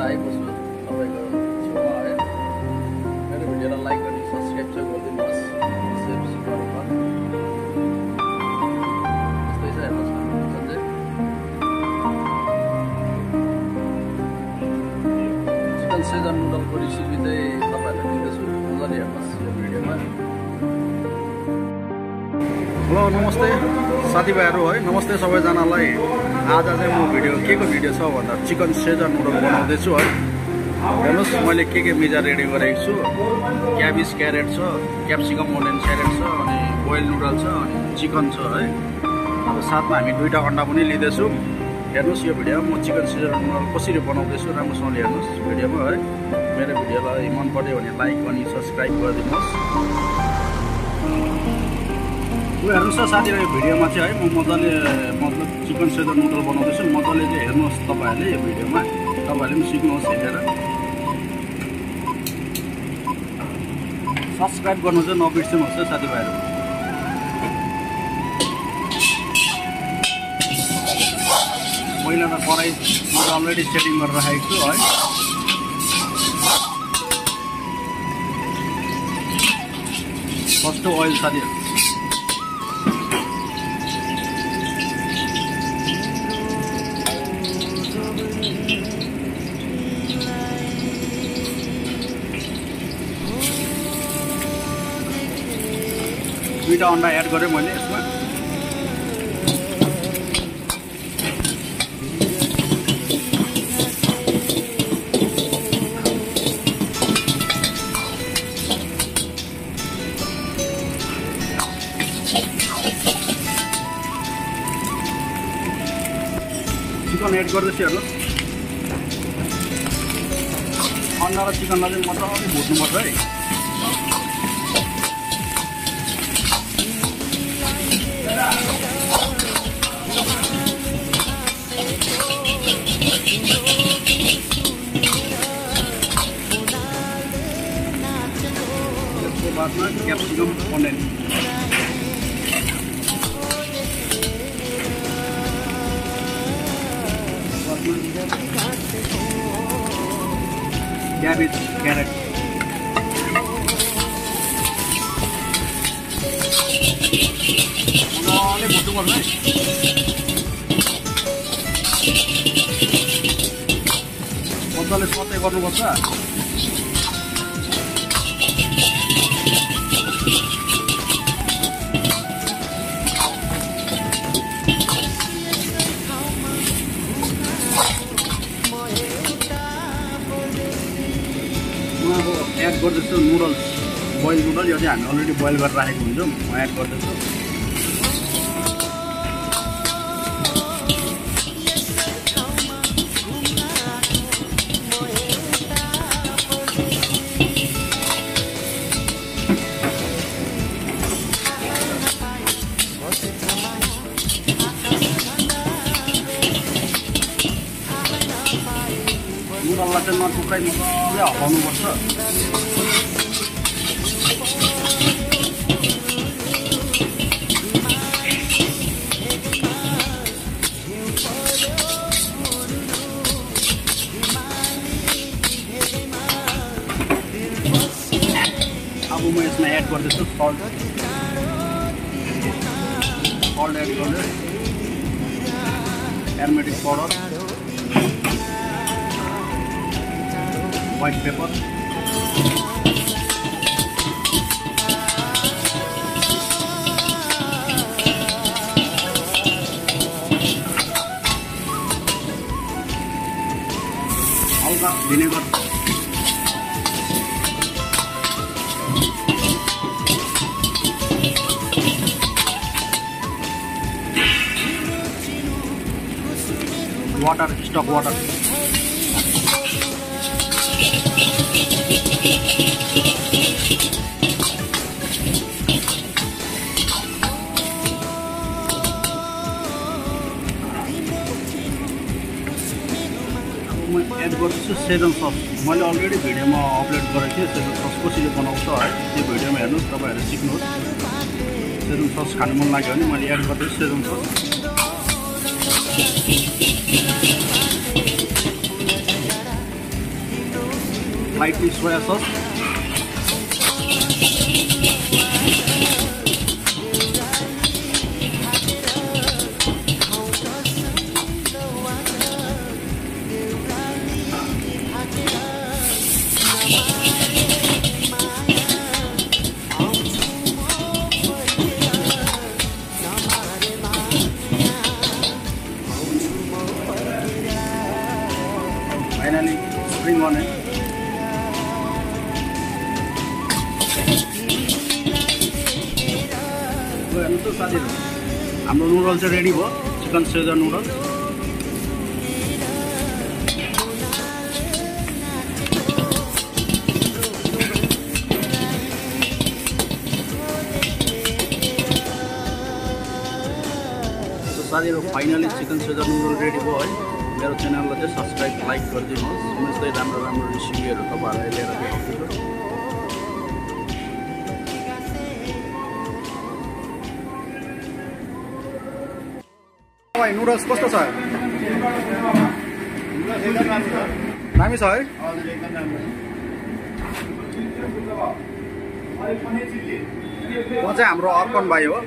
आएको छु तपाईको छेउमा है। मेरो भिडियोलाई लाइक अनि सब्स्क्राइब चाहिँ गरिदिनुहोस्। सेभ गर्नुमा यस्तै छ हेर्नुहोस् न सन्जय। चिकन सेजवान नुडलको रेसिपी चाहिँ तपाईहरुलाई दिँदैछु। मजाले हेर्नुहोस् यो भिडियोमा। हेलो नमस्ते साथीभाइहरु है। नमस्ते सबैजनालाई। आज चाहिँ म के को भिडियो छ भन्दा चिकन सेजवान नुडल बनाउँदै छु है। हेर्नुस् मैले के मिजा रेडी गरेको छु। क्याबेज क्यारेट छ, क्याप्सिकम अनियन क्यारेट छ, अनि बोइल नुडल छ, अनि चिकन छ है। अब साथमा हामी दुईटा अन्डा पनि लिँदैछौँ। हेर्नुस् यो भिडियोमा म चिकन सेजवान नुडल कसरी बनाउँदैछु राम्रोसँगले हेर्नुस् भिडियोमा है। मेरो भिडियोलाई मन पर्यो भने लाइक अनि सब्स्क्राइब गरिदिनुहोस्। हेर्नुहोस् न साथीहरु यो भिडियोमा चाहिँ है म मजाले मतलब चिकन सेजवान नुडल बनाउँदैछु। मजाले चाहिँ हेर्नुहोस् तपाईहरुले यो भिडियोमा। तपाईहरुले पनि सिक्नुहोस् हेरेर। सब्स्क्राइब गर्नु चाहिँ नबिर्सनुहोस् है साथीभाइहरु। पहिला त कराई मैले अलरेडी सेटिङ गरेर राखेको छु है। फर्स्ट ओइल साथीहरु। दुईटा अन्डा एड गरेँ मैले यसमा। चिकन एड गर्दैछु हेर्नुहोस्। अन्डा र चिकनलाई चाहिँ मजाले भुट्नुपर्छ है। त्यसको बादमा क्याप्सिकम अनियन क्याबेज क्यारेट मजाले भुट्नुपर्छ है। मजाले सते गर्नुपर्छ। एड गर्दैछु नुडल्स, बोइल नुडल। यो चाहिँ हामी अलरेडी बोइल गरेर राखेको हुन्छौँ। म एड गर्दैछु। नुडललाई चाहिँ नटुक्राइ मजाले हल्लाउनुपर्छ। अब म यसमा एड गर्दैछु सल्ट। सल्ट एड गर्दै टर्मरिक पाउडर, व्हाइट पेपर, हल्का vinegar, water, stock water. Add गर्दैछु सेजन सस। मैले अलरेडी भिडियोमा अपलोड गरेको थिएँ सेजन सस कसरी बनाउँछ है। त्यो भिडियोमा हेर्नुहोस्, तपाईहरु सिक्नुहोस्। सेजन सस खानु मन लाग्यो भने मैले एड गर्दैछु Szechuan sauce. Lightly soya sauce. Finally, spring on it. So साथीहरु, हाम्रो नुडल्स चाहिँ रेडी भयो, चिकन सेजवान नुडल्स। So साथीहरु, finally chicken Schezwan noodle ready भयो है। मेरो च्यानललाई चाहिँ सब्स्क्राइब लाइक गरिदिनुहोस्। यस्तै राम्रो राम्रो रेसिपीहरु तपाईहरुलाई लिएर आउँछु। भाइ नुडल्स कस्तो छ? दामी छ है? म चाहिँ हाम्रो अर्पण भाइ हो।